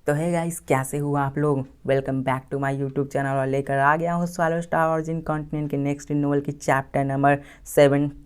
तो है गाइस, कैसे हुआ आप लोग। Welcome back to my YouTube channel और लेकर आ गया हूँ स्वालो स्टार ओरिजिन कॉन्टिनेंट के नेक्स्ट नोवेल की चैप्टर नंबर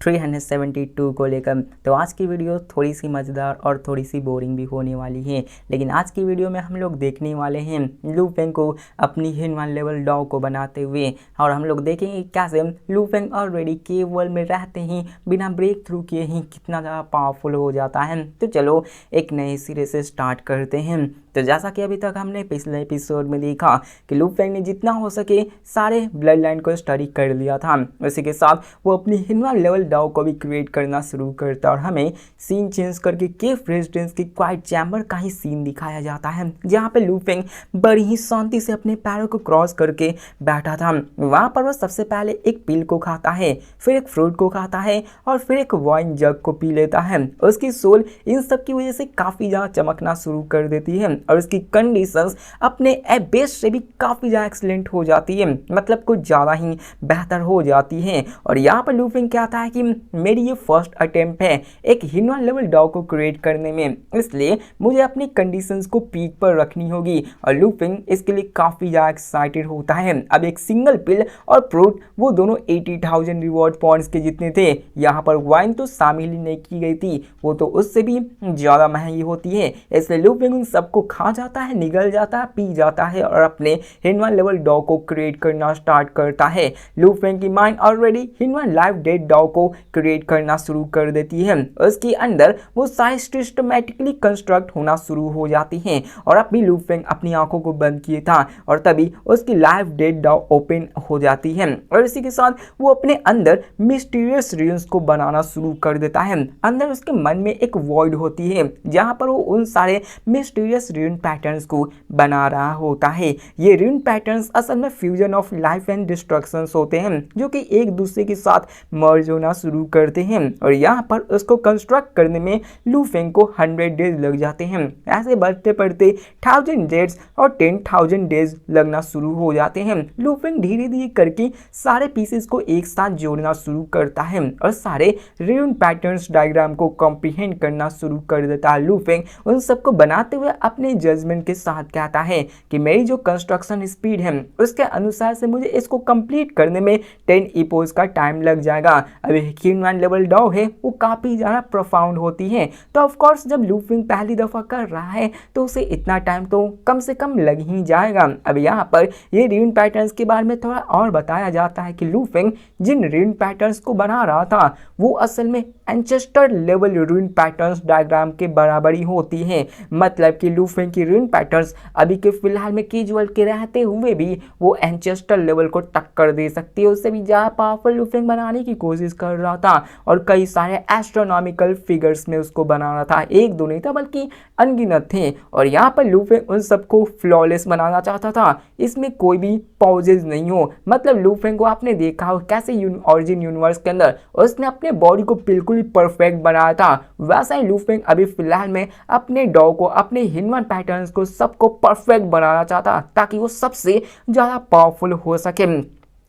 372 को लेकर। तो आज की वीडियो थोड़ी सी मज़ेदार और थोड़ी सी बोरिंग भी होने वाली है, लेकिन आज की वीडियो में हम लोग देखने वाले हैं लू फेंग को अपनी हिनवान लेवल डॉग को बनाते हुए, और हम लोग देखेंगे कैसे लू फेंग ऑलरेडी केव वर्ल्ड में रहते ही बिना ब्रेक थ्रू किए ही कितना ज़्यादा पावरफुल हो जाता है। तो चलो एक नए सिरे से स्टार्ट करते हैं। तो जैसा कि अभी तक हमने पिछले एपिसोड में देखा कि लू फेंग ने जितना हो सके सारे ब्लड लाइन को स्टडी कर लिया था, उसी के साथ वो अपनी हिनवान लेवल डॉग को भी क्रिएट करना शुरू करता और हमें सीन चेंज करके केव रेजिडेंस की क्वाइट चैम्बर का ही सीन दिखाया जाता है, जहाँ पे लू फेंग बड़ी ही शांति से अपने पैरों को क्रॉस करके बैठा था। वहाँ पर वो सबसे पहले एक पिल को खाता है, फिर एक फ्रूट को खाता है और फिर एक वाइन जग को पी लेता है। उसकी सोल इन सब की वजह से काफ़ी ज़्यादा चमकना शुरू कर देती है और उसकी कंडीशंस अपने बेस्ट से भी काफ़ी ज़्यादा एक्सीलेंट हो जाती है, मतलब कुछ ज़्यादा ही बेहतर हो जाती है। और यहाँ पर लू फेंग कहता है कि मेरी ये फर्स्ट अटेम्प्ट है एक हिनवान लेवल डॉग को क्रिएट करने में, इसलिए मुझे अपनी कंडीशंस को पीक पर रखनी होगी। और लू फेंग इसके लिए काफ़ी ज़्यादा एक्साइटेड होता है। अब एक सिंगल पिल और फ्रूट वो दोनों 80,000 रिवॉर्ड पॉइंट्स के जितने थे। यहाँ पर वाइन तो शामिल ही नहीं की गई थी, वो तो उससे भी ज़्यादा महंगी होती है, इसलिए लू फेंग उन सबको खा जाता है, निगल जाता है, पी जाता है और अपने हिनवान लेवल डॉग को क्रिएट करना स्टार्ट करता है। लू फेंग की माइंड ऑलरेडी हिनवान लाइव डेड डॉग को क्रिएट करना शुरू कर देती है। उसके अंदर वो सारे सिस्टमैटिकली कंस्ट्रक्ट होना शुरू हो जाती हैं और अब भी लू फेंग अपनी आंखों को बंद किए था और तभी उसकी लाइव डेड डॉग ओपन हो जाती है और इसी के साथ वो अपने अंदर मिस्टीरियस रून्स को बनाना शुरू कर देता है। अंदर उसके मन में एक वॉइड होती है जहां पर वो उन सारे मिस्टीरियस रून पैटर्न्स को बना रहा होता है। ये रून पैटर्न्स असल में fusion of life and destructions होते हैं जो कि एक दूसरे के साथ मर्ज होना शुरू करते हैं और यहाँ पर उसको कंस्ट्रक्ट करने में लू फेंग को 100 डेज लग जाते हैं। ऐसे बढ़ते बढ़ते 1000 डेज और 10,000 डेज लगना शुरू हो जाते हैं। लू फेंग धीरे धीरे करके सारे पीसेस को एक साथ जोड़ना शुरू करता है और सारे रून पैटर्न्स डायग्राम को कॉम्प्रिहेंड करना शुरू कर देता है। लू फेंग उन सबको बनाते हुए अपने जजमेंट के साथ कहता है कि मेरी जो कंस्ट्रक्शन स्पीड है उसके अनुसार से मुझे इसको कंप्लीट करने में 10 इपोज का टाइम लग जाएगा। अभी हिनवान लेवल डॉग है वो काफ़ी ज़्यादा प्रोफाउंड होती है, तो ऑफ कोर्स जब लू फेंग पहली दफ़ा कर रहा है तो उसे इतना टाइम तो कम से कम लग ही जाएगा। अब यहाँ पर ये रून पैटर्न्स के बारे में थोड़ा और बताया जाता है कि लू फेंग जिन रून पैटर्न्स को बना रहा था वो असल में एंचेस्टर लेवल रून पैटर्न्स डायग्राम के बराबर ही होती है, मतलब कि लू फेंग की रून पैटर्न्स अभी के फिलहाल में केजुअल के रहते हुए भी वो एंचेस्टर लेवल को टक्कर दे सकती है। उससे भी ज़्यादा पावरफुल लू फेंग बनाने की कोशिश कर रहा था और कई सारे एस्ट्रोनॉमिकल फिगर्स में उसको बनाना था, एक दो नहीं था बल्कि अनगिनत थे। और यहाँ पर लू फेंग उन सबको फ्लॉलेस बनाना चाहता था, इसमें कोई भी पॉजेज नहीं हो। मतलब लू फेंग को आपने देखा हो कैसे ओरिजिन यूनिवर्स के अंदर उसने अपने बॉडी को बिल्कुल ही परफेक्ट बनाया था, वैसा ही लू फेंग अभी फिलहाल में अपने डॉग को, अपने हिनवान पैटर्न्स को सबको परफेक्ट बनाना चाहता ताकि वो सबसे ज़्यादा पावरफुल हो सके।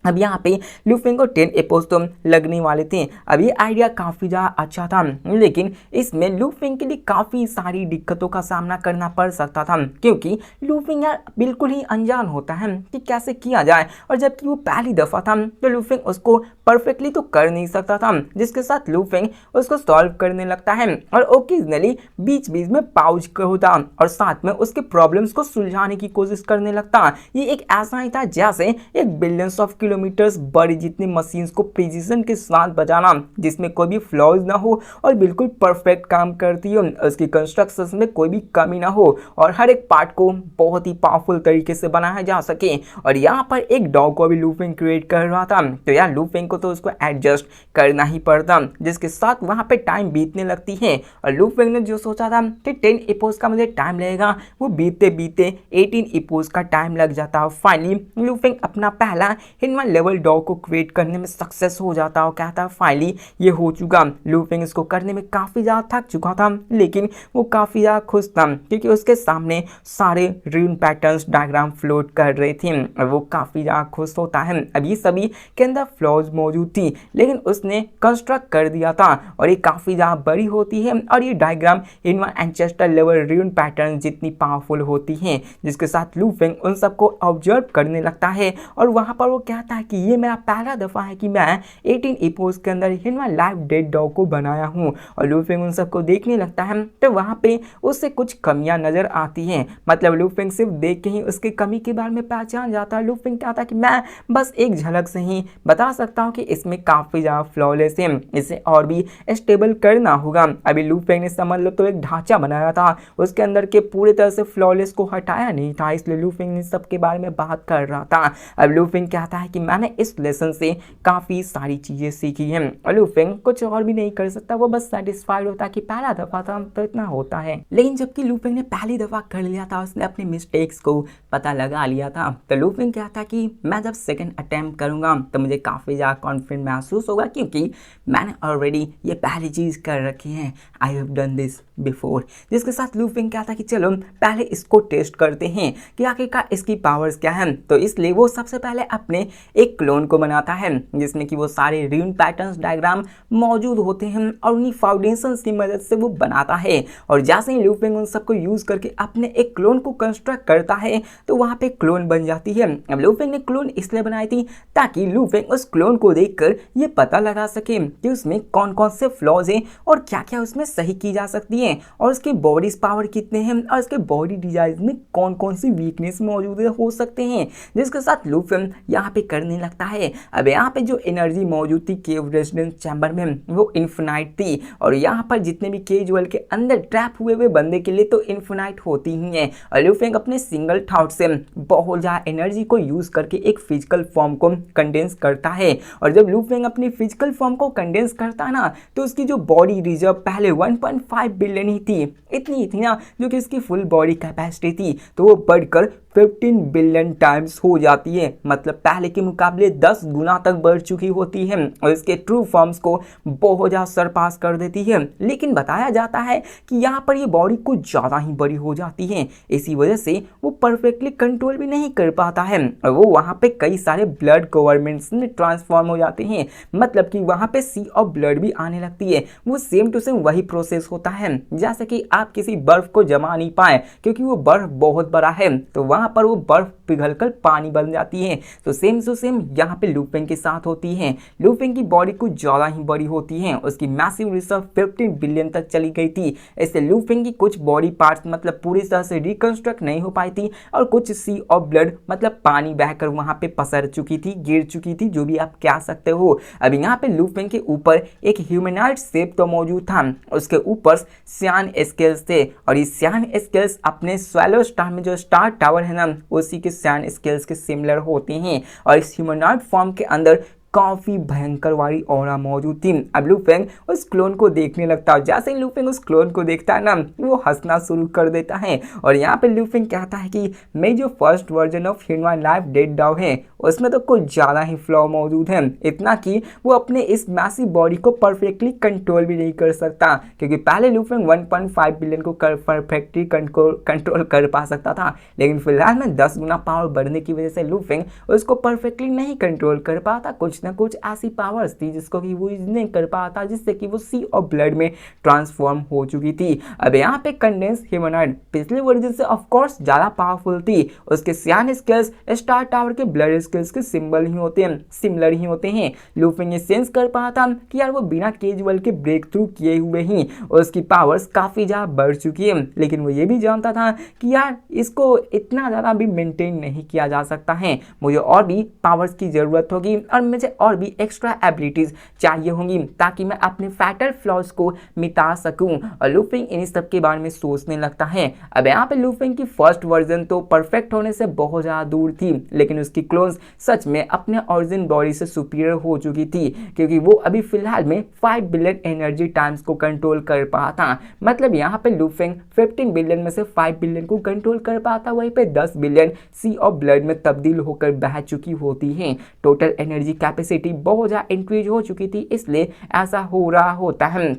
अब यहाँ पे लू फेंग को 10 एपोज तो लगने वाले थे। अब ये आइडिया काफ़ी ज़्यादा अच्छा था, लेकिन इसमें लू फेंग के लिए काफ़ी सारी दिक्कतों का सामना करना पड़ सकता था, क्योंकि लू फेंग यार बिल्कुल ही अनजान होता है कि कैसे किया जाए, और जबकि वो पहली दफ़ा था तो लू फेंग उसको परफेक्टली तो कर नहीं सकता था, जिसके साथ लू फेंग उसको सॉल्व करने लगता है और ओकेजनली बीच बीच में पाउच होता और साथ में उसके प्रॉब्लम्स को सुलझाने की कोशिश करने लगता। ये एक ऐसा ही था जैसे एक बिलियंस ऑफ किलोमीटर्स बड़ी जितनी मशीन्स को प्रिसीजन के साथ बजाना, जिसमें कोई भी फ्लॉज ना हो और बिल्कुल परफेक्ट काम करती हो, उसकी कंस्ट्रक्शन में कोई भी कमी ना हो और हर एक पार्ट को बहुत ही पावरफुल तरीके से बनाया जा सके। और यहाँ पर एक डॉग को भी लू फेंग क्रिएट कर रहा था, तो यार लू फेंग को तो उसको एडजस्ट करना ही पड़ता, जिसके साथ वहाँ पे टाइम बीतने लगती है। और लू फेंग ने जो सोचा था कि 10 इपोज का मुझे टाइम लगेगा, वो बीतते बीतते 18 इपोज का टाइम लग जाता है। फाइनली लू फेंग अपना पहला हिनवान लेवल डॉग को क्रिएट करने में सक्सेस हो जाता और कहता है फाइनली ये हो चुका। लू फेंग इसको करने में काफ़ी ज़्यादा थक चुका था, लेकिन वो काफ़ी ज़्यादा खुश था क्योंकि उसके सामने सारे रून पैटर्न्स डायग्राम फ्लोट कर रहे थे और वो काफ़ी ज़्यादा खुश होता है। अभी सभी के अंदर फ्लॉज मौजूद थी, लेकिन उसने कंस्ट्रक्ट कर दिया था और ये काफ़ी ज़्यादा बड़ी होती है और ये डायग्राम इनवा एंचेस्टर लेवल रून पैटर्न जितनी पावरफुल होती हैं, जिसके साथ लू फेंग उन सबको ऑब्जर्व करने लगता है और वहाँ पर वो कहता है कि ये मेरा पहला दफ़ा है कि मैं 18 इपोज के अंदर हिनवा लाइव डेड डॉग को बनाया हूँ। और लू फेंग उन सबको देखने लगता है तो वहाँ पे उससे कुछ कमियां नज़र आती हैं। मतलब लू फेंग सिर्फ देख के ही उसकी कमी के बारे में पहचान जाता है। लू फेंग कहता है कि मैं बस एक झलक से ही बता सकता हूँ कि इसमें काफ़ी ज़्यादा फ्लॉलेस है, इसे और भी स्टेबल करना होगा। अभी लू फेंग ने समझ लो तो एक ढांचा बनाया था, उसके अंदर के पूरी तरह से फ्लॉलेस को हटाया नहीं था, इसलिए लू फेंग ने सबके बारे में बात कर रहा था। अब लू फेंग कहता है कि मैंने इस लेसन से काफ़ी सारी चीज़ें सीखी हैं और लू फेंग कुछ और भी नहीं कर सकता, वो बस सेटिस्फाइड होता है कि पहला दफ़ा था तो इतना होता है। लेकिन जबकि लू फेंग ने पहली दफ़ा कर लिया था, उसने अपने मिस्टेक्स को पता लगा लिया था, तो लू फेंग कहता कि मैं जब सेकंड अटेम्प्ट करूंगा तो मुझे काफ़ी ज़्यादा कॉन्फिडेंट महसूस होगा क्योंकि मैंने ऑलरेडी ये पहली चीज़ कर रखी है, I have done this before. जिसके साथ लू फेंग कहता कि चलो पहले इसको टेस्ट करते हैं कि आखिरकार इसकी पावर्स क्या हैं। तो इसलिए वो सबसे पहले अपने एक क्लोन को बनाता है जिसमें कि वो सारे रून पैटर्न्स डायग्राम मौजूद होते हैं और उन्हीं फाउंडेशंस की मदद से वो बनाता है। और जैसे ही लू फेंग उन सबको यूज़ करके अपने एक क्लोन को कंस्ट्रक्ट करता है तो वहाँ पे क्लोन बन जाती है। अब लू फेंग ने क्लोन इसलिए बनाई थी ताकि लू फेंग उस क्लोन को देखकर ये पता लगा सके कि उसमें कौन कौन से फ्लॉज हैं और क्या क्या उसमें सही की जा सकती है और उसके बॉडी पावर कितने हैं और उसके बॉडी डिजाइन में कौन कौन सी वीकनेस मौजूद हो सकते हैं। जिसके साथ लू फेंग यहाँ पे करने लगता है। अब यहाँ पे जो एनर्जी मौजूद थी केव रेजिडेंस चैम्बर में वो इन्फिनाइट थी और यहाँ पर जितने भी केज वर्ल्ड के अंदर ट्रैप हुए बंदे के लिए तो इन्फिनाइट होती ही है। और लू फेंग अपने सिंगल थॉट से बहुत ज़्यादा एनर्जी को यूज़ करके एक फिजिकल फॉर्म को कंडेंस करता है। और जब लू फेंग अपनी फिजिकल फॉर्म को कंडेंस करता है ना तो उसकी जो बॉडी रिजर्व पहले 1.5 बिलियन ही थी, इतनी ही थी ना जो कि इसकी फुल बॉडी कैपेसिटी थी, तो वो बढ़कर 15 बिलियन टाइम्स हो जाती है। मतलब पहले के मुकाबले 10 गुना तक बढ़ चुकी होती है और इसके ट्रू फॉर्म्स को बहुत ज़्यादा सरपास कर देती है। लेकिन बताया जाता है कि यहाँ पर ये बॉडी कुछ ज़्यादा ही बड़ी हो जाती है, इसी वजह से वो परफेक्टली कंट्रोल भी नहीं कर पाता है और वो वहाँ पे कई सारे ब्लड गवर्नमेंट्स में ट्रांसफॉर्म हो जाते हैं। मतलब कि वहाँ पे सी ऑफ ब्लड भी आने लगती है। वो सेम टू सेम वही प्रोसेस होता है जैसे कि आप किसी बर्फ को जमा नहीं पाए क्योंकि वो बर्फ बहुत बड़ा है तो वहाँ पर वो बर्फ पिघलकर पानी बन जाती है। तो सेम टू सेम यहाँ पे लू फेंग के साथ होती है। लू फेंग की बॉडी कुछ ज़्यादा ही बड़ी होती है, उसकी मैसिव रिजर्व 15 बिलियन तक चली गई थी। इससे लू फेंग की कुछ बॉडी पार्ट्स मतलब पूरी तरह से रिकंस्ट्रक्ट नहीं हो पाई थी और कुछ सी ऑफ ब्लड मतलब पानी बहकर वहाँ पे पसर चुकी थी, गिर चुकी थी, जो भी आप कह सकते हो। अब यहाँ पे लू फेंग के ऊपर एक ह्यूमनॉइड शेप तो मौजूद था, उसके ऊपर सियान स्केल्स थे और ये सियान स्केल्स अपने स्वैलो स्टार में जो स्टार टावर है ना उसी के सियान स्केल्स के सिमिलर होते हैं और इस ह्यूमनॉइड फॉर्म के अंदर काफ़ी भयंकर वाली ऑरा मौजूद थी। अब लू फेंग उस क्लोन को देखने लगता है। जैसे ही लू फेंग उस क्लोन को देखता है ना वो हंसना शुरू कर देता है और यहाँ पे लू फेंग कहता है कि मैं जो फर्स्ट वर्जन ऑफ हिनवा लाइव डेड डॉग है उसमें तो कुछ ज़्यादा ही फ्लॉ मौजूद है, इतना कि वो अपने इस मैसिव बॉडी को परफेक्टली कंट्रोल भी नहीं कर सकता क्योंकि पहले लू फेंग 1.5 बिलियन को परफेक्टली कंट्रोल कर पा सकता था, लेकिन फिलहाल में 10 गुना पावर बढ़ने की वजह से लू फेंग उसको परफेक्टली नहीं कंट्रोल कर पाता। कुछ ना कुछ ऐसी पावर्स थी जिसको कि वो यूज नहीं कर पाता जिससे कि वो सी ऑफ ब्लड में ट्रांसफॉर्म हो चुकी थी। अब यहाँ पे कंडेंस ह्यूमनॉइड पिछले वर्जन से ऑफ कोर्स ज़्यादा पावरफुल थी। उसके सियान स्केल्स स्टार टावर के ब्लड स्केल्स के सिंबल ही होते हैं, सिमिलर ही होते हैं। लू फेंग ये सेंस कर पाता कि यार वो बिना केज वर्ल्ड के ब्रेक थ्रू किए हुए ही उसकी पावर्स काफ़ी ज़्यादा बढ़ चुकी है, लेकिन वो ये भी जानता था कि यार इसको इतना ज़्यादा भी मेंटेन नहीं किया जा सकता है, मुझे और भी पावर्स की ज़रूरत होगी और मुझे मुझे और भी एक्स्ट्रा एबिलिटीज चाहिए होंगी ताकि मैं अपने फैटल फ्लॉज को मिटा सकूं। और लूफिंग इन सब के बारे में सोचने लगता है। अब यहाँ पे लूफिंग की फर्स्ट वर्जन तो परफेक्ट होने से बहुत ज़्यादा दूर थी, लेकिन उसकी क्लोन्स सच में अपने ओरिजिन बॉडी से सुपीरियर हो चुकी थी, क्योंकि वो अभी फिलहाल में 5 बिलियन एनर्जी टाइम्स को कंट्रोल कर पाता था। मतलब यहाँ पे लूफिंग 15 बिलियन में से 5 बिलियन को कंट्रोल कर पाता, वहीं पे 10 बिलियन सी ऑफ ब्लड में तब्दील होकर बह चुकी होती है। टोटल एनर्जी कैपेसिटी बहुत ज़्यादा इंक्रीज हो चुकी थी, इसलिए ऐसा हो रहा होता है।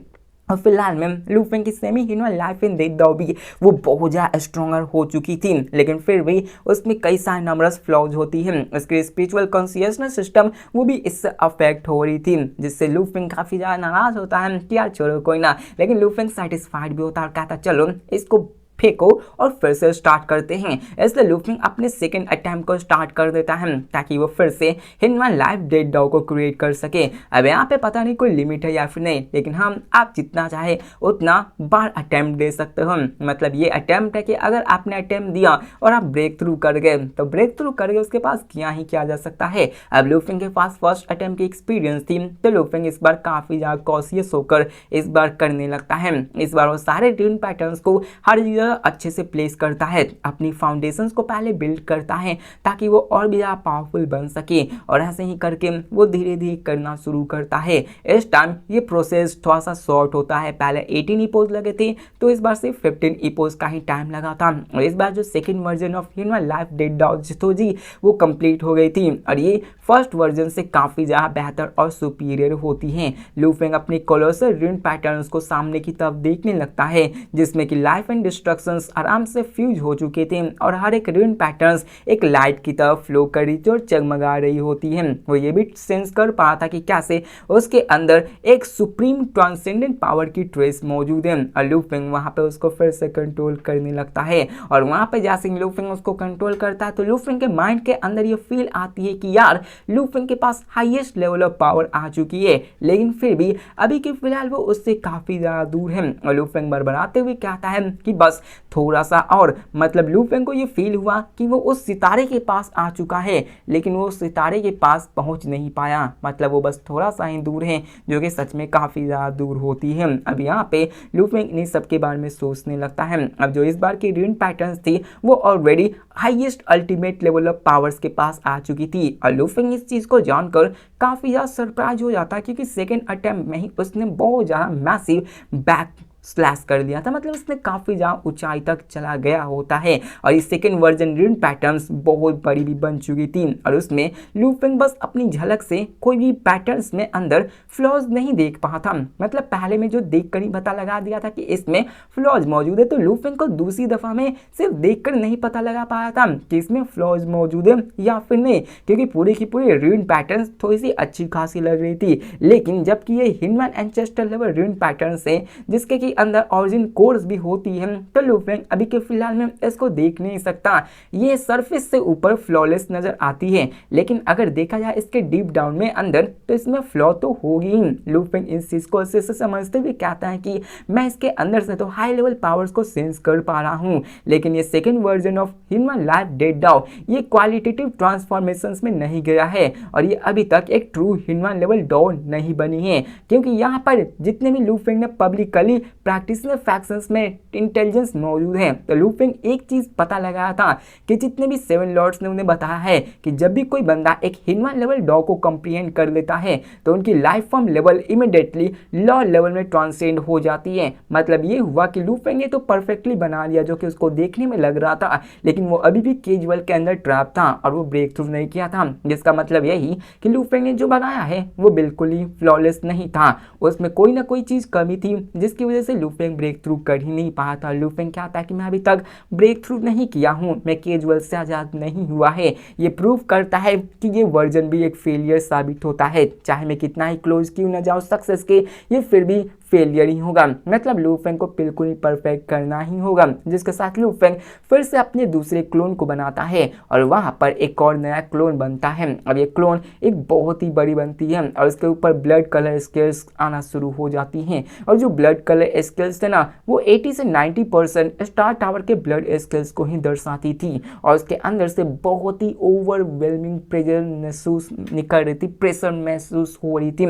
और फिलहाल में लूफिंग की semi human life in death दाओ भी वो बहुत ज़्यादा स्ट्रॉन्गर हो चुकी थी, लेकिन फिर भी उसमें कई सारे नंबरस फ्लॉज होती हैं। उसके स्पिरिचुअल कॉन्शियसनेस सिस्टम वो भी इससे अफेक्ट हो रही थी, जिससे लूफिंग काफ़ी ज़्यादा नाराज होता है कि यार छोड़ो कोई ना, लेकिन लूफिंग सेटिस्फाइड भी होता है और कहता चलो इसको फेंको और फिर से स्टार्ट करते हैं। इसलिए लूफिंग अपने सेकंड अटेम्प्ट को स्टार्ट कर देता है ताकि वो फिर से ह्यूमन लाइफ डेथ दाओ को क्रिएट कर सके। अब यहाँ पे पता नहीं कोई लिमिट है या फिर नहीं, लेकिन हम आप जितना चाहे उतना बार अटेम्प्ट दे सकते हो। मतलब ये अटेम्प्ट है कि अगर आपने अटेम्प्ट दिया और आप ब्रेक थ्रू कर गए तो ब्रेक थ्रू कर गए, उसके पास क्या ही किया जा सकता है। अब लूफिंग के पास फर्स्ट अटेम्प्ट की एक्सपीरियंस थी, तो लूफिंग इस बार काफ़ी ज़्यादा कॉशियस होकर इस बार करने लगता है। इस बार वो सारे ड्रीम पैटर्न्स को हर जगह अच्छे से प्लेस करता है, अपनी फाउंडेशंस को पहले बिल्ड करता है ताकि वो और भी ज़्यादा पावरफुल बन सके, और ऐसे ही करके वो धीरे धीरे करना शुरू करता है। इस टाइम ये प्रोसेस थोड़ा सा शॉर्ट होता है, पहले 18 ईपोज लगे थे तो इस बार सिर्फ 15 ईपोज का ही टाइम लगा था। और इस बार जो second version of human life death दाओ जितो जी वो कंप्लीट हो गई थी, और ये फर्स्ट वर्जन से काफ़ी ज़्यादा बेहतर और सुपीरियर होती हैं। लूफिंग अपनी कोलोसल रून पैटर्न्स को सामने की तरफ देखने लगता है, जिसमें कि लाइफ एंड डिस्ट्रक्शंस आराम से फ्यूज हो चुके थे, और हर एक रून पैटर्न्स एक लाइट की तरफ फ्लो कर रही थी और चगमगा रही होती है। वो ये भी सेंस कर पा था कि कैसे उसके अंदर एक सुप्रीम ट्रांसेंडेंट पावर की ट्रेस मौजूद है, और लूफिंग वहाँ पे उसको फिर से कंट्रोल करने लगता है। और वहाँ पे जैसे लूफिंग उसको कंट्रोल करता है तो लूफिंग के माइंड के अंदर ये फील आती है कि यार लूफिंग के पास हाईएस्ट लेवल ऑफ पावर आ चुकी है, लेकिन फिर भी अभी के फिलहाल वो उससे काफ़ी ज़्यादा दूर है। और लूफिंग बड़बड़ाते हुए कहता है कि बस थोड़ा सा और। मतलब लूफिंग को ये फील हुआ कि वो उस सितारे के पास आ चुका है, लेकिन वो उस सितारे के पास पहुंच नहीं पाया। मतलब वो बस थोड़ा सा ही दूर है, जो कि सच में काफ़ी ज़्यादा दूर होती है। अब यहाँ पे लूफिंग इन सब के बारे में सोचने लगता है। अब जो इस बार की रून पैटर्न्स थी वो already highest ultimate level of powers के पास आ चुकी थी, और लूफिंग इस चीज़ को जानकर काफ़ी ज़्यादा सरप्राइज हो जाता है, क्योंकि सेकेंड अटेम्प्ट में ही उसने बहुत ज़्यादा मैसिव बैक स्लैश कर दिया था। मतलब उसने काफ़ी ज़्यादा ऊंचाई तक चला गया होता है, और इस सेकेंड वर्जन रून पैटर्न्स बहुत बड़ी भी बन चुकी थी, और उसमें लूफिंग बस अपनी झलक से कोई भी पैटर्न्स में अंदर फ्लॉज नहीं देख पा था। मतलब पहले में जो देख कर ही पता लगा दिया था कि इसमें फ्लॉज मौजूद है, तो लूफिंग को दूसरी दफ़ा में सिर्फ देख कर नहीं पता लगा पाया था कि इसमें फ्लॉज मौजूद है या फिर नहीं, क्योंकि पूरी की पूरी रून पैटर्न्स थोड़ी सी अच्छी खासी लग रही थी। लेकिन जबकि ये ह्यूमन एंसेस्टर लेवल रून पैटर्न्स है जिसके कि अंदर ऑरिजिन कोर्स भी होती है, तो लूफिंग अभी के फिलहाल में इसको देख नहीं सकता। ये सरफेस से ऊपर फ्लॉलेस नजर आती है, लेकिन अगर देखा जाए इसके डीप डाउन में अंदर तो इसमें फ्लॉ तो होगी ही। लूफिंग इस चीज को अच्छे से समझते हुए कहता है कि मैं इसके अंदर से तो हाई लेवल पावर्स को सेंस कर पा रहा हूँ, लेकिन ये second version of human life death दाओ ये क्वालिटेटिव ट्रांसफॉर्मेशन में नहीं गया है, और ये अभी तक एक ट्रू ह्यूमन लेवल दाओ नहीं बनी है, क्योंकि यहाँ पर जितने भी लूफिंग ने पब्लिकली प्रैक्टिशनर फैक्शंस में इंटेलिजेंस मौजूद है। तो लूफिंग एक चीज पता लगाया था कि जितने भी 7 लॉर्ड्स ने उन्हें बताया है कि जब भी कोई बंदा एक ह्यूमन लेवल दाओ को कंप्रीहेंड कर लेता है तो उनकी life form level immediately law level में ट्रांसेंड हो जाती है। मतलब ये हुआ कि लूफिंग ने तो परफेक्टली बना लिया जो कि उसको देखने में लग रहा था, लेकिन वो अभी भी केजुअल के अंदर ट्रैप था और वो ब्रेक थ्रू नहीं किया था, जिसका मतलब यही कि लूफिंग ने जो बनाया है वो बिल्कुल ही फ्लॉलेस नहीं था। उसमें कोई ना कोई चीज कमी थी जिसकी वजह से लूफिंग ब्रेक थ्रू कर ही नहीं पाया था। लूफिंग क्या था कि मैं अभी तक ब्रेक थ्रू नहीं किया हूँ, मैं केजुअल से आजाद नहीं हुआ है। ये प्रूव करता है कि ये वर्जन भी एक फेलियर साबित होता है। चाहे मैं कितना ही क्लोज क्यों ना जाऊँ सक्सेस के, ये फिर भी फेलियर ही होगा, मतलब लू फेंग को बिल्कुल ही परफेक्ट करना ही होगा। जिसके साथ लू फेंग फिर से अपने दूसरे क्लोन को बनाता है और वहां पर एक और नया क्लोन बनता है। अब ये क्लोन एक बहुत ही बड़ी बनती है और इसके ऊपर ब्लड कलर स्केल्स आना शुरू हो जाती हैं और जो ब्लड कलर स्केल्स थे ना वो 80 से 90% स्टार टावर के ब्लड स्केल्स को ही दर्शाती थी और उसके अंदर से बहुत ही ओवरवेलमिंग प्रेशर महसूस निकल रही थी, प्रेशर महसूस हो रही थी।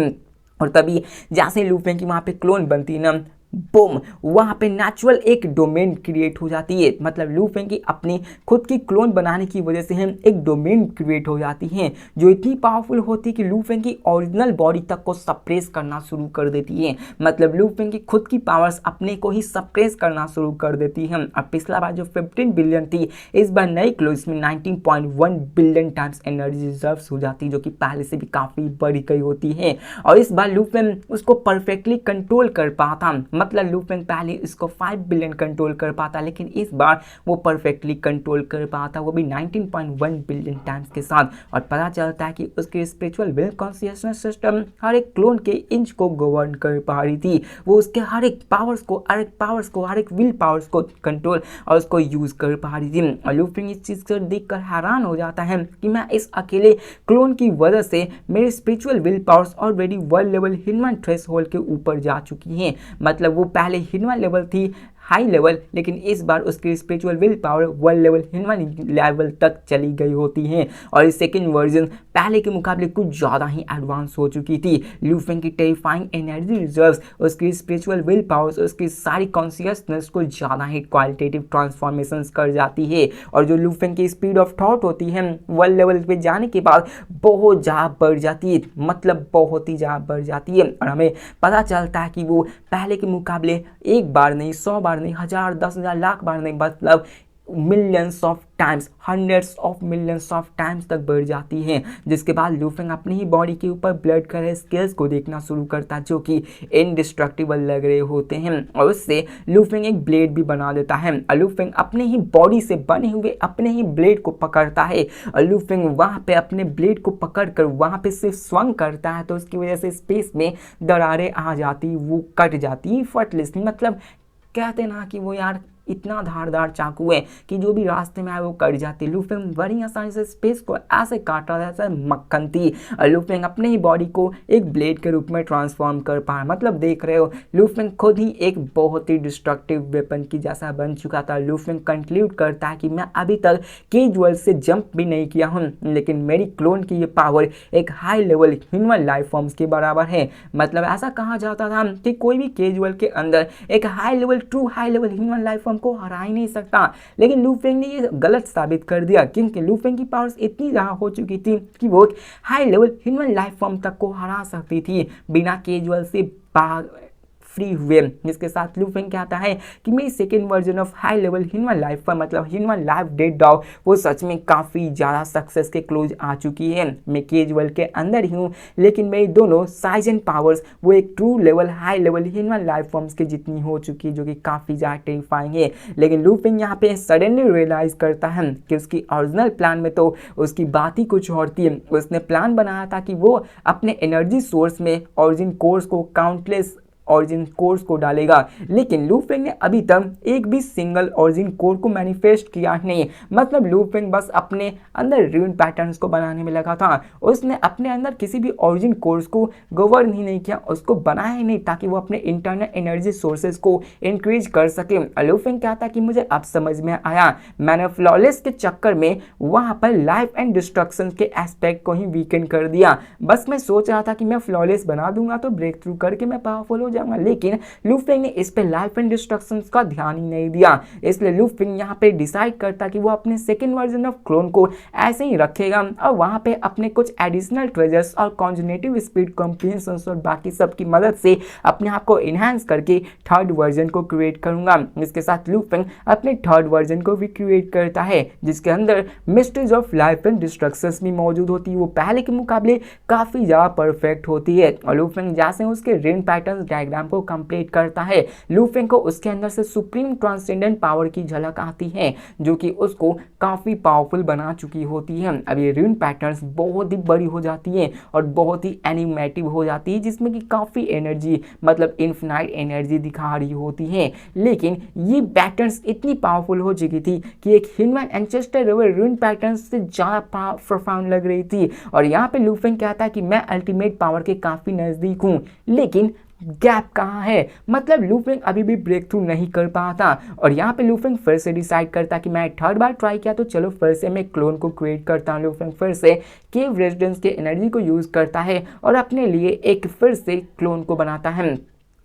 और तभी जैसे लू फेंग की वहां पे क्लोन बनती है ना, बूम, वहां पे नेचुरल एक डोमेन क्रिएट हो जाती है। मतलब लू फेंग की अपनी खुद की क्लोन बनाने की वजह से एक डोमेन क्रिएट हो जाती है जो इतनी पावरफुल होती है कि लू फेंग की ओरिजिनल बॉडी तक को सप्रेस करना शुरू कर देती है। मतलब लू फेंग की खुद की पावर्स अपने को ही सप्रेस करना शुरू कर देती है। अब पिछला बार जो 15 बिलियन थी, इस बार नई क्लोन में 19.1 बिलियन टाइम्स एनर्जी रिजर्व हो जाती है, जो कि पहले से भी काफी बढ़ गई होती है। और इस बार लू फेंग उसको परफेक्टली कंट्रोल कर पाता, मतलब लू फेंग पहले इसको 5 बिलियन कंट्रोल कर पाता, लेकिन इस बार वो परफेक्टली कंट्रोल कर पाता, वो भी 19.1 बिलियन टाइम्स के साथ। और पता चलता है कि उसके स्पिरिचुअल विल कॉन्शियसनेस सिस्टम हर एक क्लोन के इंच को गवर्न कर पा रही थी। वो उसके हर एक पावर्स को हर एक विल पावर्स को कंट्रोल और उसको यूज कर पा रही थी। और लू फेंग इस चीज को देखकर हैरान हो जाता है कि मैं इस अकेले क्लोन की वजह से मेरे spiritual will powers already world level human threshold के ऊपर जा चुकी हैं। मतलब वो पहले ह्यूमन लेवल थी, हाई लेवल, लेकिन इस बार उसकी spiritual will power world level human level तक चली गई होती है। और इस सेकेंड वर्जन पहले के मुकाबले कुछ ज़्यादा ही एडवांस हो चुकी थी। लू फेंग की टेरिफाइंग एनर्जी रिजर्व्स, उसकी स्पिरिचुअल विल पावर्स, उसकी सारी कॉन्शियसनेस को ज़्यादा ही क्वालिटेटिव ट्रांसफॉर्मेशन कर जाती है। और जो लू फेंग की स्पीड ऑफ थॉट होती है वर्ल्ड लेवल पे जाने के बाद बहुत ज़्यादा बढ़ जाती है, मतलब बहुत ही ज़्यादा बढ़ जाती है। और हमें पता चलता है कि वो पहले के मुकाबले एक बार नहीं, 100 बार नहीं, 1000, 10,000, लाख बार नहीं, मतलब millions of times, hundreds of millions of times तक बढ़ जाती है। जिसके बाद लू फेंग अपनी ही बॉडी के ऊपर ब्लड कलर स्केल्स को देखना शुरू करता है जो कि इनडिस्ट्रक्टिबल लग रहे होते हैं और उससे लू फेंग एक ब्लेड भी बना देता है। और लू फेंग अपने ही बॉडी से बने हुए अपने ही ब्लेड को पकड़ता है और लू फेंग वहाँ पे अपने ब्लेड को पकड़ कर वहाँ पे सिर्फ स्वंग करता है तो उसकी वजह से स्पेस में दरारें आ जाती, वो कट जाती फटलिस्टली। मतलब कहते ना कि वो यार इतना धारदार चाकू है कि जो भी रास्ते में आए वो कट जाती। लू फेंग बड़ी आसानी से स्पेस को ऐसे काटा जैसे मक्खन थी और लू फेंग अपने ही बॉडी को एक ब्लेड के रूप में ट्रांसफॉर्म कर पाए। मतलब देख रहे हो लू फेंग खुद ही एक बहुत ही डिस्ट्रक्टिव वेपन की जैसा बन चुका था। लू फेंग कंक्लूड करता है कि मैं अभी तक केजुअल से जंप भी नहीं किया हूँ, लेकिन मेरी क्लोन की ये पावर एक high level human life forms के बराबर है। मतलब ऐसा कहा जाता था कि कोई भी केजुअल के अंदर एक true high level human life form को हरा ही नहीं सकता, लेकिन लू फेंग ने ये गलत साबित कर दिया क्योंकि लू फेंग की पावर्स इतनी ज्यादा हो चुकी थी कि वो high level human life form तक को हरा सकती थी बिना केजुअल से फ्री हुए। जिसके साथ लू फेंग कहता है कि मेरी second version of high level human life form मतलब ह्यूमन लाइफ डेड डॉग वो सच में काफ़ी ज़्यादा सक्सेस के क्लोज आ चुकी है। मैं केजुअल के अंदर ही हूँ, लेकिन मेरी दोनों साइज एंड पावर्स वो एक true level high level human life forms के जितनी हो चुकी है, जो कि काफ़ी ज़्यादा टेरिफाइंग है। लेकिन लू फेंग यहाँ पे सडनली रियलाइज करता है कि उसकी ओरिजिनल प्लान में तो उसकी बात ही कुछ और थी। उसने प्लान बनाया था कि वो अपने एनर्जी सोर्स में ऑरिजिन कोर्स को काउंटलेस ऑरिजिन कोर्स को डालेगा, लेकिन लू फेंग ने अभी तक एक भी सिंगल ऑरिजिन कोर को मैनिफेस्ट किया नहीं। मतलब लू फेंग बस अपने अंदर र्यून पैटर्न्स को बनाने में लगा था, उसने अपने अंदर किसी भी ऑरिजिन कोर्स को गवर्न ही नहीं किया, उसको बनाया ही नहीं ताकि वो अपने इंटरनल एनर्जी सोर्सेज को इंक्रीज कर सके। लू फेंग कहता कि मुझे अब समझ में आया, मैंने फ्लॉलेस के चक्कर में वहां पर लाइफ एंड डिस्ट्रक्शन के एस्पेक्ट को ही वीकेंड कर दिया। बस मैं सोच रहा था कि मैं फ्लॉलेस बना दूंगा तो ब्रेक थ्रू करके मैं पावरफुल हो जाऊंगा, लेकिन लू फेंग ने इस पे लाइफ एंड डिस्ट्रक्शंस का ध्यान ही नहीं दिया। इसलिए लू फेंग यहाँ पे डिसाइड करता कि वो अपने सेकेंड वर्जन ऑफ क्लोन को ऐसे ही रखेगा और वहां पे अपने कुछ एडिशनल ट्रेजर्स और कॉन्जुनेटिव स्पीड कॉम्प्रिहेंशन और बाकी सब की मदद से अपने आप को इनहेंस करके थर्ड वर्जन को क्रिएट करूंगा। जिसके साथ लू फेंग अपने थर्ड वर्जन को भी क्रिएट करता है जिसके अंदर mysteries of life and destructions भी मौजूद होती है। वो पहले के मुकाबले काफी ज्यादा परफेक्ट होती है और लू फेंग जैसे उसके रेन पैटर्न डायग्राम को कंप्लीट करता है, लू फेंग को उसके अंदर से सुप्रीम ट्रांसेंडेंट पावर की झलक आती है जो कि उसको काफ़ी पावरफुल बना चुकी होती है। अब ये रून पैटर्न्स बहुत ही बड़ी हो जाती है और बहुत ही एनिमेटिव हो जाती है, जिसमें कि काफ़ी एनर्जी मतलब इन्फिनाइट एनर्जी दिखा रही होती है। लेकिन ये पैटर्न्स इतनी पावरफुल हो चुकी थी कि एक ह्यूमन एंसेस्टर लेवल रून पैटर्न्स से ज़्यादा प्रोफाउंड लग रही थी। और यहाँ पे लू फेंग कहता है कि मैं अल्टीमेट पावर के काफ़ी नज़दीक हूँ, लेकिन गैप कहाँ है, मतलब लू फेंग अभी भी ब्रेक थ्रू नहीं कर पाता। और यहाँ पे लू फेंग फिर से डिसाइड करता कि मैं थर्ड बार ट्राई किया तो चलो फिर से मैं क्लोन को क्रिएट करता हूँ। लू फेंग फिर से केव रेजिडेंस के एनर्जी को यूज़ करता है और अपने लिए एक फिर से क्लोन को बनाता है।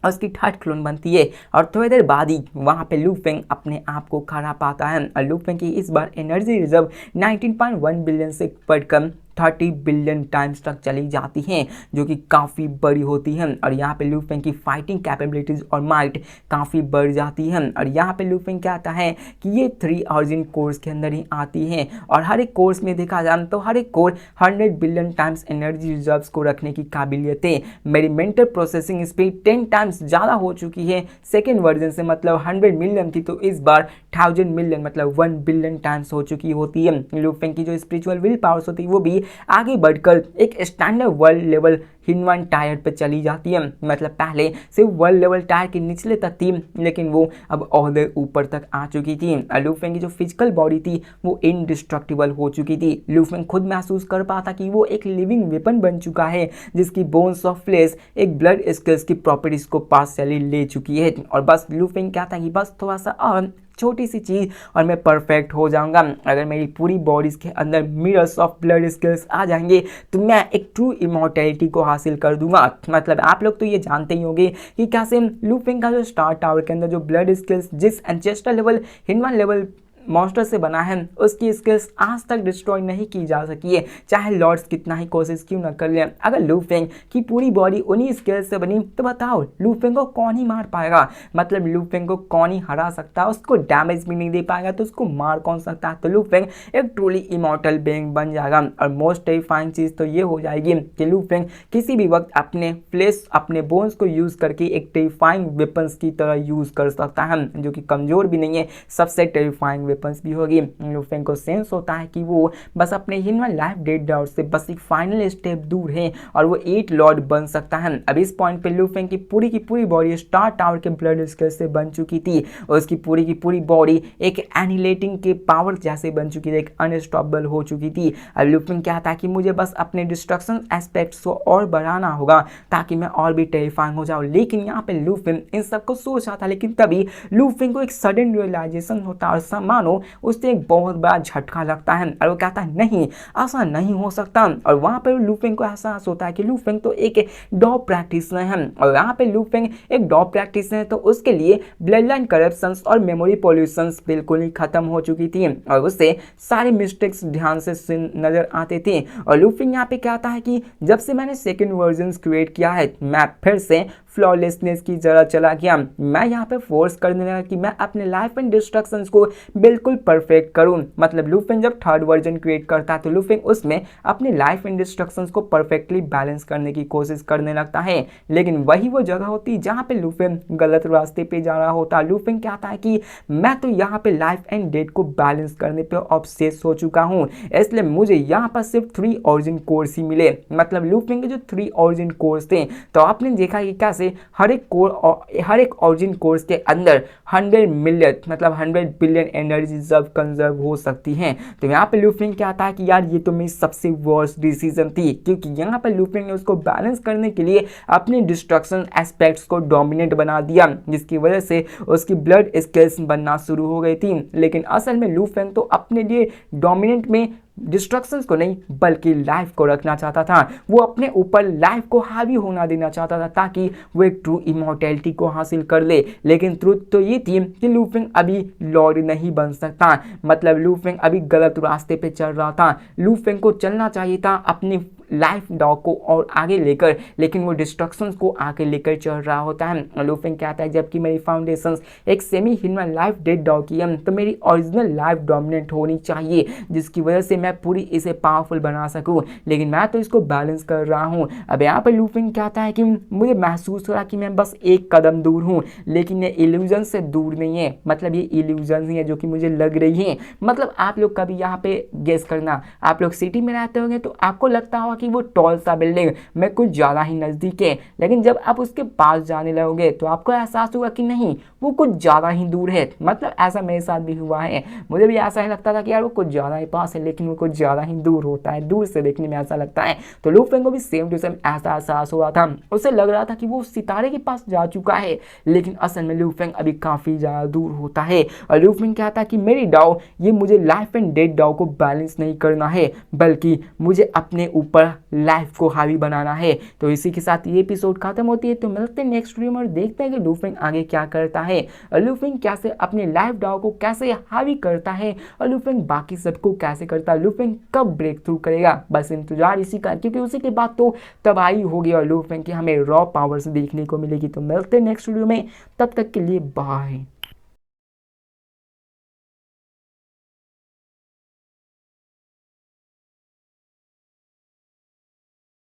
उसकी थर्ड क्लोन बनती है और थोड़ी देर बाद ही वहाँ पे लू फेंग अपने आप को खड़ा पाता है और लू फेंग की इस बार एनर्जी रिजर्व 19.1 बिलियन से बढ़कर 30 बिलियन टाइम्स तक चली जाती हैं, जो कि काफ़ी बड़ी होती है। और यहाँ पे लू फेंग की फाइटिंग कैपेबिलिटीज़ और माइट काफ़ी बढ़ जाती है। और यहाँ पे लू फेंग क्या आता है कि ये 3 ऑरिजिन कोर्स के अंदर ही आती है और हर एक कोर्स में देखा जाए तो हर एक core 100 billion times energy reserves को रखने की काबिलियत है। मेरी मेंटल प्रोसेसिंग स्पीड 10 टाइम्स ज़्यादा हो चुकी है सेकेंड वर्जन से, मतलब 100 मिलियन थी तो इस बार 1000 मिलियन मतलब 1 बिलियन टाइम्स हो चुकी होती है। लू फेंग की जो स्पिरिचुअल विल पावर्स होती है वो भी आगे बढ़कर एक standard world level human tyre पे चली जाती है। मतलब पहले सिर्फ वर्ल्ड लेवल टायर के निचले तक थी, लेकिन वो अब और ऊपर तक आ चुकी थी। लू फेंग की जो फिजिकल बॉडी थी वो इनडिस्ट्रक्टिबल हो चुकी थी। लू फेंग खुद महसूस कर पाता कि वो एक लिविंग वेपन बन चुका है जिसकी बोन्स ऑफ फ्लेश एक ब्लड स्किल्स की प्रॉपर्टीज को पार्शियली ले चुकी है। और बस लू फेंग कहता है कि बस थोड़ा सा और छोटी सी चीज़ और मैं परफेक्ट हो जाऊंगा। अगर मेरी पूरी बॉडीज के अंदर मिरर्स ऑफ ब्लड स्किल्स आ जाएंगे तो मैं एक ट्रू इमॉर्टैलिटी को हासिल कर दूंगा। मतलब आप लोग तो ये जानते ही होंगे कि कैसे लू फेंग का जो स्टार टावर के अंदर जो ब्लड स्किल्स जिस ancestor level human level monster से बना है उसकी स्किल्स आज तक डिस्ट्रॉय नहीं की जा सकी है, चाहे लॉर्ड्स कितना ही कोशिश क्यों न कर ले। अगर लू फेंग की पूरी बॉडी उन्हीं स्किल्स से बनी तो बताओ लू फेंग को कौन ही मार पाएगा, मतलब लू फेंग को कौन ही हरा सकता है, उसको डैमेज भी नहीं दे पाएगा तो उसको मार कौन सकता है। तो लू फेंग एक ट्रूली इमॉर्टल बीइंग बन जाएगा। और मोस्ट टेरिफाइंग चीज़ तो ये हो जाएगी कि लू फेंग किसी भी वक्त अपने फ्लेश अपने बोन्स को यूज़ करके एक टेरिफाइंग वेपन्स की तरह यूज़ कर सकता है, जो कि कमज़ोर भी नहीं है, सबसे टेरिफाइंग वेपन्स भी होगी। लू फेंग को सेंस होता है कि वो बस अपने ह्यूमन लाइफ डेट डाउट से बस एक फाइनल स्टेप दूर है और वो 8 लॉर्ड बन सकता है। अब इस पॉइंट पे लू फेंग की पूरी बॉडी स्टार टावर के ब्लड स्किल से बन चुकी थी और उसकी पूरी बॉडी एक एनिहिलेटिंग के पावर जैसे बन चुकी थी, एक अनस्टॉपेबल हो चुकी थी। अब लू फेंग क्या था कि मुझे बस अपने डिस्ट्रक्शन एस्पेक्ट्स को और बढ़ाना होगा ताकि मैं और भी टेरिफाइंग हो जाऊँ। लेकिन यहाँ पे लू फेंग इन सबको सोच रहा था, लेकिन तभी लू फेंग को एक सडन रियलाइजेशन होता है और मानो उससे एक बहुत बड़ा झटका लगता है और वो कहता है नहीं ऐसा नहीं हो सकता। और वहाँ पर लू फेंग को एहसास होता है कि लू फेंग तो एक डॉग प्रैक्टिशनर है और यहाँ पे लू फेंग एक डॉग प्रैक्टिशनर है तो उसके लिए ब्लड लाइन करप्शंस और मेमोरी पॉल्यूशंस बिल्कुल ही खत्म हो चुकी थी और उससे सारे मिस्टेक्स ध्यान से नजर आते थे। और लू फेंग यहाँ पे कहता है कि जब से मैंने सेकेंड वर्जन क्रिएट किया है मैं फिर से फ्लॉलेसनेस की जरा चला गया। मैं यहाँ पे फोर्स करने लगा कि मैं अपने लाइफ एंड डिस्ट्रक्शंस को बिल्कुल परफेक्ट करूँ। मतलब लू फेंग जब थर्ड वर्जन क्रिएट करता है तो लू फेंग उसमें अपने लाइफ एंड डिस्ट्रक्शंस को परफेक्टली बैलेंस करने की कोशिश करने लगता है, लेकिन वही वो जगह होती है जहाँ पे लू फेंग गलत रास्ते पे जा रहा होता है। लू फेंग कहता है कि मैं तो यहाँ पे लाइफ एंड डेथ को बैलेंस करने पे ऑब्सेस हो चुका हूँ, इसलिए मुझे यहाँ पर सिर्फ 3 ऑरिजिन कोर्स ही मिले। मतलब लू फेंग के जो 3 ऑरिजिन कोर्स थे तो आपने देखा कि कैसे हर एक ऑरिजिन कोर्स के अंदर 100 मिलियन मतलब 100 बिलियन एनर्जी रिजर्व कंजर्व हो सकती हैं। तो यहाँ पे लू फेंग क्या आता है कि यार ये तो मेरी सबसे वर्स्ट डिसीजन थी, क्योंकि यहाँ पे लू फेंग ने उसको बैलेंस करने के लिए अपने डिस्ट्रक्शन एस्पेक्ट्स को डोमिनेट बना दिया, जिसकी वजह से उसकी ब्लड स्किल्स बनना शुरू हो गई थी। लेकिन असल में लू फेंग तो अपने लिए डोमिनेंट में डिस्ट्रक्शंस को नहीं बल्कि लाइफ को रखना चाहता था। वो अपने ऊपर लाइफ को हावी होना देना चाहता था ताकि वो एक ट्रू इमॉर्टैलिटी को हासिल कर ले। लेकिन ट्रुथ तो ये थी कि लू फेंग अभी लॉर्ड नहीं बन सकता। मतलब लू फेंग अभी गलत रास्ते पे चल रहा था। लू फेंग को चलना चाहिए था अपनी लाइफ डॉग को और आगे लेकर, लेकिन वो डिस्ट्रक्शंस को आगे लेकर चल रहा होता है। लूफिंग कहता है जबकि मेरी फाउंडेशंस एक semi human life dead dog की है, तो मेरी ओरिजिनल लाइफ डोमिनेंट होनी चाहिए, जिसकी वजह से मैं पूरी इसे पावरफुल बना सकूं, लेकिन मैं तो इसको बैलेंस कर रहा हूं। अब यहाँ पर लूफिंग कहता है कि मुझे महसूस हो रहा कि मैं बस एक कदम दूर हूं, लेकिन ये इल्यूजन से दूर नहीं है, मतलब ये इल्यूजन ही है जो कि मुझे लग रही है। मतलब आप लोग कभी यहाँ पे गेस करना, आप लोग सिटी में रहते होंगे तो आपको लगता होगा कि वो टॉल सा बिल्डिंग में कुछ ज़्यादा ही नज़दीक है, लेकिन जब आप उसके पास जाने लगोगे तो आपको एहसास होगा कि नहीं, वो कुछ ज़्यादा ही दूर है। मतलब ऐसा मेरे साथ भी हुआ है, मुझे भी ऐसा ही लगता था कि यार वो कुछ ज़्यादा ही पास है, लेकिन वो कुछ ज़्यादा ही दूर होता है, दूर से देखने में ऐसा लगता है। तो लूफिंग को भी सेम टू सेम ऐसा एहसास हुआ था, उसे लग रहा था कि वो सितारे के पास जा चुका है, लेकिन असल में लूफिंग अभी काफ़ी ज़्यादा दूर होता है। और लूफिंग कहता है कि मेरी डाउ, ये मुझे लाइफ एंड डेड डाउ को बैलेंस नहीं करना है, बल्कि मुझे अपने ऊपर लाइफ को हावी बनाना है। तो इसी के साथ ये एपिसोड खत्म होती है। तो मिलते हैं नेक्स्ट वीडियो में और देखते हैं कि लूफिंग आगे क्या करता है, और लूफिंग कैसे अपने लाइफ डाउ को कैसे हावी करता है, और लूफिंग बाकी सबको कैसे करता है, लूफिंग कब ब्रेक थ्रू करेगा, बस इंतजार इसी का, क्योंकि उसी के बाद तो तबाही होगी और लूफिंग की हमें रॉ पावर्स देखने को मिलेगी। तो मिलते हैं नेक्स्ट वीडियो में, तब तक के लिए बाय।